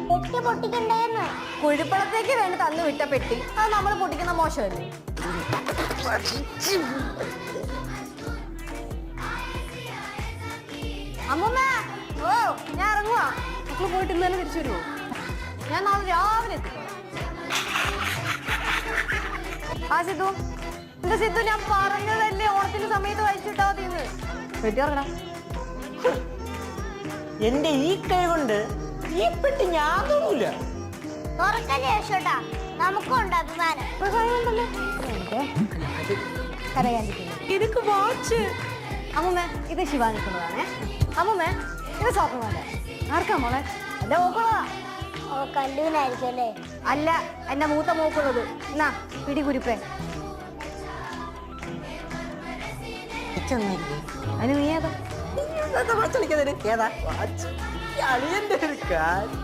പെട്ടി പൊട്ടിക്കണ്ടേന്ന്. കുഴിപ്പളത്തേക്ക് വേണ്ടി തന്നു വിട്ട പെട്ടി അത് നമ്മൾ പൊട്ടിക്കുന്ന മോശമല്ലേ? അമ്മൂമ്മ, ഓ ഞാൻ ഇറങ്ങുവാ. മക്കള് പോയിട്ട് ഇന്ന് തന്നെ തിരിച്ചു വരുമോ? ഞാൻ നാളെ രാവിലെ എത്തി. ആ സിദ്ധു, എന്താ സിദ്ധു, ഞാൻ പറഞ്ഞതല്ലേ ഓണത്തിന്റെ സമയത്ത് വായിച്ചിട്ടാ മതിന്ന്. പെട്ടി ഇറങ്ങണം. എന്റെ ഈ കൈ കൊണ്ട് ഈ പെട്ടി ഞാൻ തോന്നൂല. തുറക്കല്ലേ യേശോട്ടാ, നമുക്കുണ്ട് അഭിമാനം. ഇതൊക്കെ വാച്ച്. അമ്മൂമ്മ, ഇത് ശിവാനിക്കുള്ളതാണേ. അമ്മൂമ്മ, ഇത് സോക്കണല്ലേ? ആർക്കാ മോളെ? എന്റെ മോക്കുള്ളതാ. ഓ കല്ലൂനായിരിക്കും അല്ലേ? അല്ല, എന്റെ മൂത്ത മോക്കുള്ളത്. എന്നാ പിടി കുരിപ്പേ. അതിന് നീ ഏതാ? ഏതാ? അളിയന്റെ ഒരു കാര്യം.